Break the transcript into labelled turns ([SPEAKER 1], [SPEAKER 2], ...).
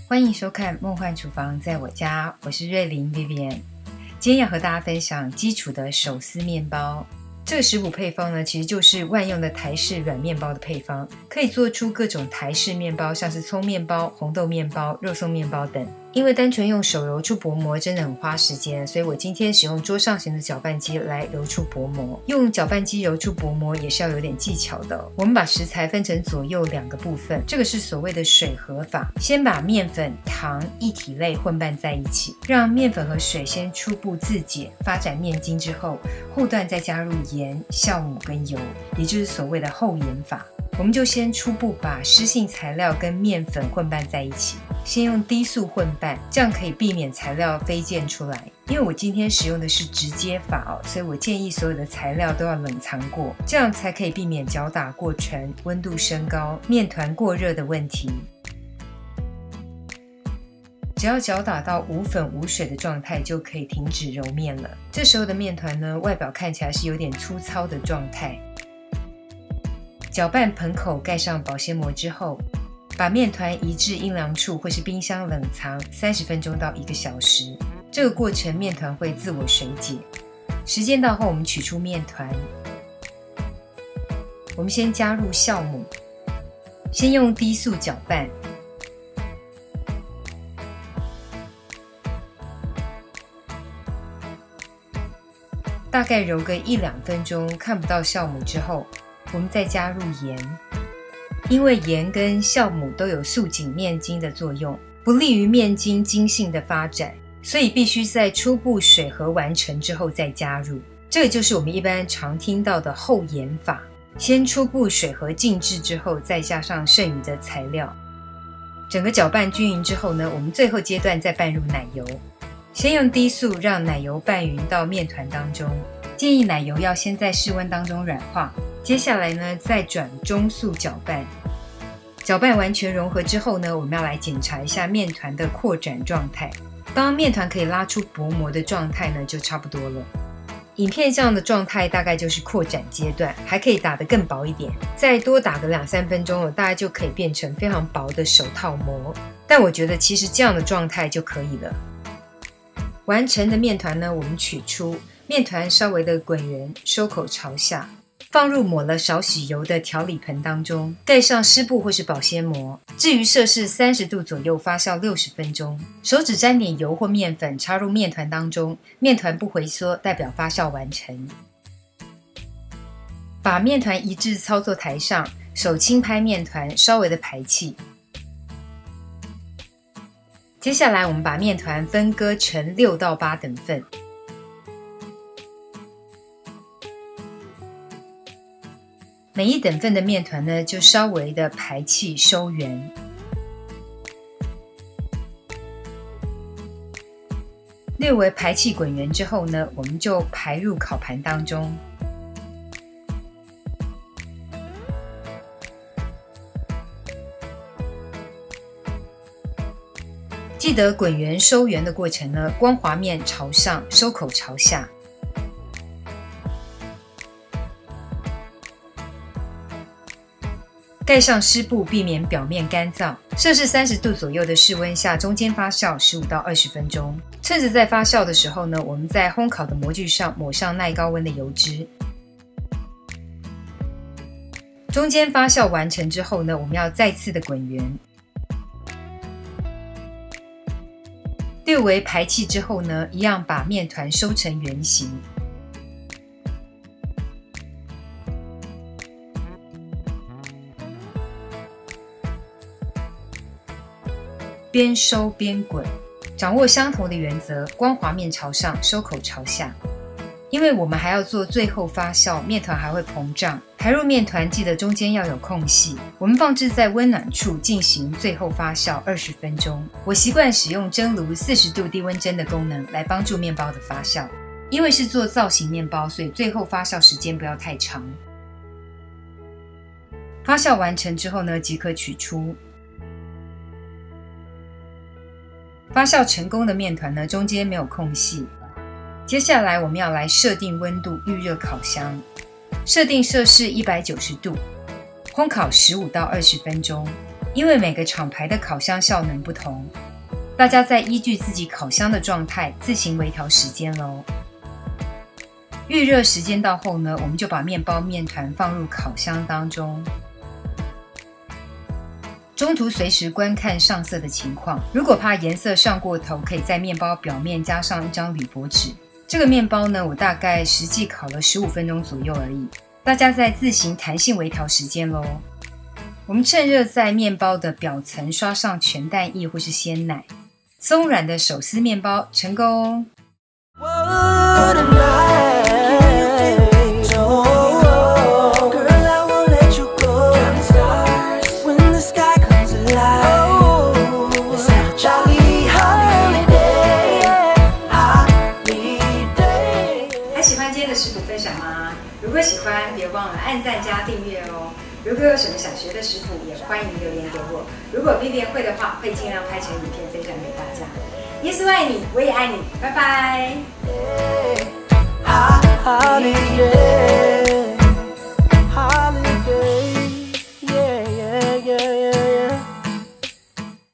[SPEAKER 1] 欢迎收看《梦幻厨房在我家》，我是瑞琳 Vivian。今天要和大家分享基础的手撕面包。这个食谱配方呢，其实就是万用的台式软面包的配方，可以做出各种台式面包，像是葱面包、红豆面包、肉松面包等。因为单纯用手揉出薄膜真的很花时间，所以我今天使用桌上型的搅拌机来揉出薄膜。用搅拌机揉出薄膜也是要有点技巧的。我们把食材分成左右两个部分，这个是所谓的水和法。先把面粉、糖一体类混拌在一起，让面粉和水先初步自解，发展面筋之后，后段再加入盐、酵母跟油，也就是所谓的后盐法。我们就先初步把湿性材料跟面粉混拌在一起，先用低速混拌，这样可以避免材料飞溅出来。因为我今天使用的是直接法所以我建议所有的材料都要冷藏过，这样才可以避免搅打过程、温度升高、面团过热的问题。只要搅打到无粉无水的状态，就可以停止揉面了。这时候的面团呢，外表看起来是有点粗糙的状态。搅拌盆口盖上保鲜膜之后，把面团移至阴凉处或是冰箱冷藏30分钟到1个小时。这个过程面团会自我水解。时间到后，我们取出面团。我们先加入酵母，先用低速搅拌。大概揉个1-2分钟，看不到酵母之后，我们再加入盐。因为盐跟酵母都有束紧面筋的作用，不利于面筋筋性的发展，所以必须在初步水和完成之后再加入。这个就是我们一般常听到的后盐法，先初步水和静置之后，再加上剩余的材料。整个搅拌均匀之后呢，我们最后阶段再拌入奶油。先用低速让奶油拌匀到面团当中，建议奶油要先在室温当中软化。接下来呢，再转中速搅拌。搅拌完全融合之后呢，我们要来检查一下面团的扩展状态。当面团可以拉出薄膜的状态呢，就差不多了。影片上的状态大概就是扩展阶段，还可以打得更薄一点，再多打个2-3分钟了，大概就可以变成非常薄的手套膜。但我觉得其实这样的状态就可以了。完成的面团呢，我们取出，面团稍微的滚圆，收口朝下，放入抹了少许油的调理盆当中，盖上湿布或是保鲜膜。至于摄氏30度左右发酵60分钟。手指沾点油或面粉，插入面团当中，面团不回缩，代表发酵完成。把面团移至操作台上，手轻拍面团，稍微的排气。接下来我们把面团分割成6到8等份。每一等份的面团呢，就稍微的排气收圆。略微排气滚圆之后呢，我们就排入烤盘当中。记得滚圆收圆的过程呢，光滑面朝上，收口朝下。盖上湿布，避免表面干燥。摄氏30度左右的室温下，中间发酵15到20分钟。趁着在发酵的时候呢，我们在烘烤的模具上抹上耐高温的油脂。中间发酵完成之后呢，我们要再次的滚圆。略微排气之后呢，一样把面团收成圆形。边收边滚，掌握相同的原则，光滑面朝上，收口朝下。因为我们还要做最后发酵，面团还会膨胀。排入面团记得中间要有空隙。我们放置在温暖处进行最后发酵20分钟。我习惯使用蒸炉40度低温蒸的功能来帮助面包的发酵。因为是做造型面包，所以最后发酵时间不要太长。发酵完成之后呢，即可取出。发酵成功的面团呢，中间没有空隙。接下来我们要来设定温度，预热烤箱。设定摄氏190度，烘烤15到20分钟。因为每个厂牌的烤箱效能不同，大家再依据自己烤箱的状态自行微调时间咯。预热时间到后呢，我们就把面包面团放入烤箱当中，中途随时观看上色的情况。如果怕颜色上过头，可以在面包表面加上一张铝箔纸。这个面包呢，我大概实际烤了15分钟左右而已，大家再自行弹性微调时间咯。我们趁热在面包的表层刷上全蛋液或是鲜奶，松软的手撕面包成功。还喜欢今天的食谱分享吗？如果喜欢，别忘了按赞加订阅哦。如果有什么想学的食谱，也欢迎留言给我。如果 Vivian 会的话，会尽量拍成影片分享给大家。耶稣爱你，我也爱你，拜拜。